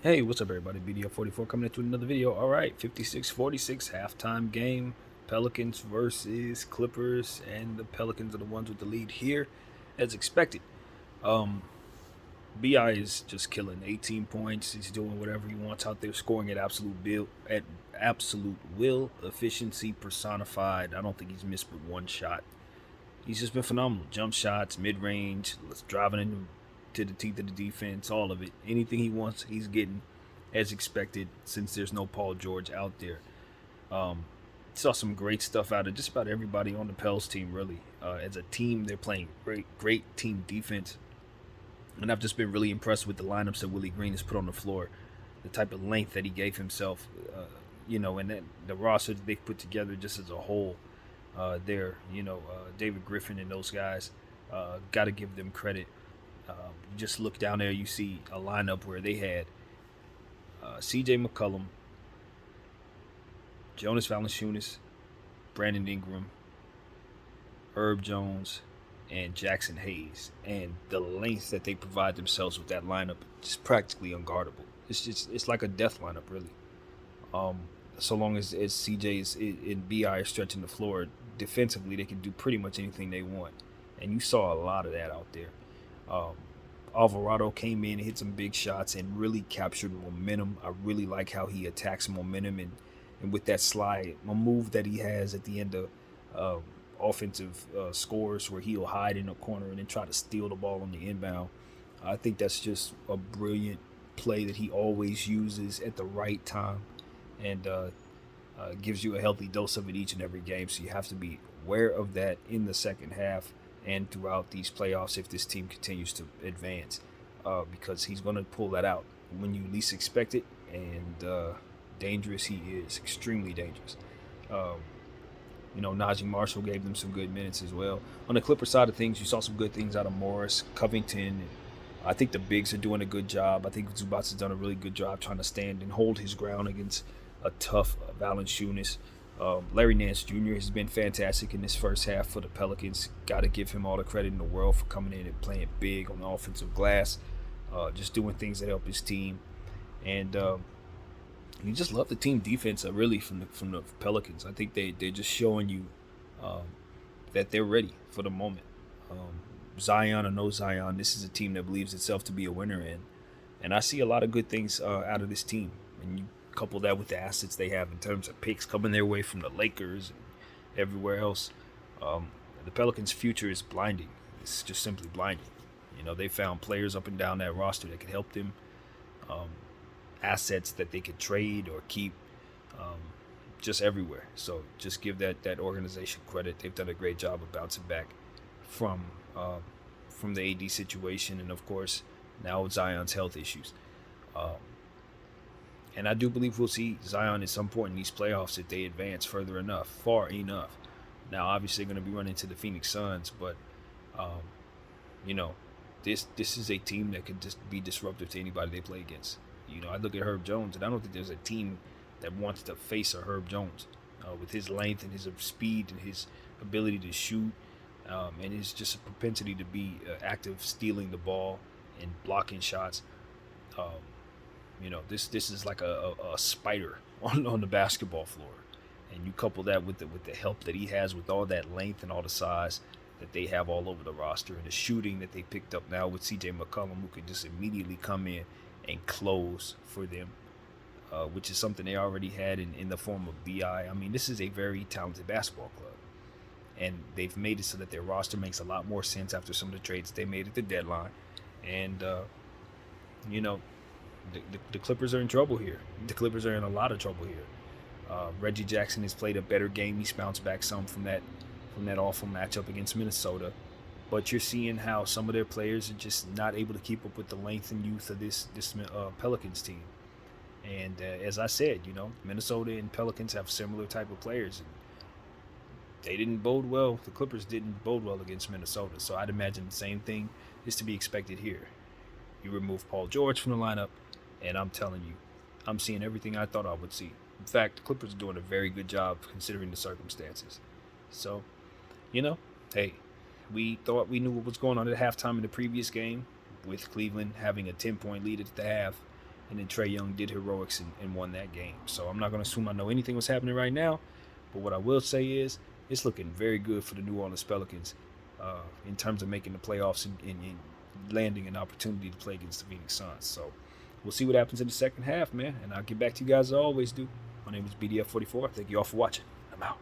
Hey, what's up, everybody? BDO44 coming into another video. All right, 56-46 halftime game. Pelicans versus Clippers, and the Pelicans are the ones with the lead here, as expected. Um, Bi is just killing 18 points. He's doing whatever he wants out there, scoring at absolute will, efficiency personified. I don't think he's missed but one shot. He's just been phenomenal. Jump shots, mid range, driving into the teeth of the defense, all of it. Anything he wants, he's getting as expected since there's no Paul George out there. Um, Saw some great stuff out of just about everybody on the Pels team, really. As a team, they're playing great team defense. And I've just been really impressed with the lineups that Willie Green has put on the floor, the type of length that he gave himself, and then the roster that they put together just as a whole. David Griffin and those guys, got to give them credit. You just look down there, you see a lineup where they had C.J. McCollum, Jonas Valanciunas, Brandon Ingram, Herb Jones, and Jackson Hayes. And the length that they provide themselves with that lineup is practically unguardable. It's like a death lineup, really. Um, so long as CJ and Bi are stretching the floor defensively, they can do pretty much anything they want. And you saw a lot of that out there. Um, Alvarado came in, hit some big shots, and really captured momentum. I really like how he attacks momentum and with that slide, a move that he has at the end of offensive scores where he'll hide in a corner and then try to steal the ball on the inbound. I think that's just a brilliant play that he always uses at the right time and gives you a healthy dose of it each and every game. So you have to be aware of that in the second half and throughout these playoffs if this team continues to advance, because he's going to pull that out when you least expect it. And dangerous he is, extremely dangerous. Um, Najee Marshall gave them some good minutes as well. On the Clipper side of things, you saw some good things out of Morris, Covington. And I think the bigs are doing a good job. I think Zubats has done a really good job trying to stand and hold his ground against a tough Valanciunas. Larry Nance Jr. has been fantastic in this first half for the Pelicans. Got to give him all the credit in the world for coming in and playing big on the offensive glass, just doing things that help his team. And you just love the team defense, really, from the Pelicans. I think they're just showing you um, that they're ready for the moment. Zion or no Zion, this is a team that believes itself to be a winner, and I see a lot of good things out of this team. And you couple that with the assets they have in terms of picks coming their way from the Lakers and everywhere else. Um, the Pelicans' future is blinding. It's just simply blinding. They found players up and down that roster that could help them. Um, Assets that they could trade or keep, um, just everywhere. So just give that organization credit. They've done a great job of bouncing back from from the AD situation, and of course now with Zion's health issues. Um, and I do believe we'll see Zion at some point in these playoffs if they advance far enough. Now, obviously, they're going to be running to the Phoenix Suns, but um, you know, this is a team that could just be disruptive to anybody they play against. I look at Herb Jones, and I don't think there's a team that wants to face a Herb Jones with his length and his speed and his ability to shoot, and his just a propensity to be active, stealing the ball and blocking shots. Um, this is like a spider on the basketball floor, and you couple that with the help that he has with all that length and all the size that they have all over the roster, and the shooting that they picked up now with C.J. McCollum, who could just immediately come in and close for them, which is something they already had in the form of Bi. I mean, this is a very talented basketball club, and they've made it so that their roster makes a lot more sense after some of the trades they made at the deadline. And you know, the Clippers are in trouble here. The Clippers are in a lot of trouble here. Reggie Jackson has played a better game. He's bounced back some from that awful matchup against Minnesota. But you're seeing how some of their players are just not able to keep up with the length and youth of this Pelicans team. And as I said, Minnesota and Pelicans have similar type of players. And they didn't bode well. The Clippers didn't bode well against Minnesota. So I'd imagine the same thing is to be expected here. You remove Paul George from the lineup, and I'm telling you, I'm seeing everything I thought I would see. In fact, the Clippers are doing a very good job considering the circumstances. So, hey, we thought we knew what was going on at halftime in the previous game with Cleveland having a 10-point lead at the half, and then Trae Young did heroics and won that game. So I'm not going to assume I know anything what's happening right now, but what I will say is it's looking very good for the New Orleans Pelicans in terms of making the playoffs and landing an opportunity to play against the Phoenix Suns. So we'll see what happens in the second half, man. And I'll get back to you guys as I always do. My name is BDF44. Thank you all for watching. I'm out.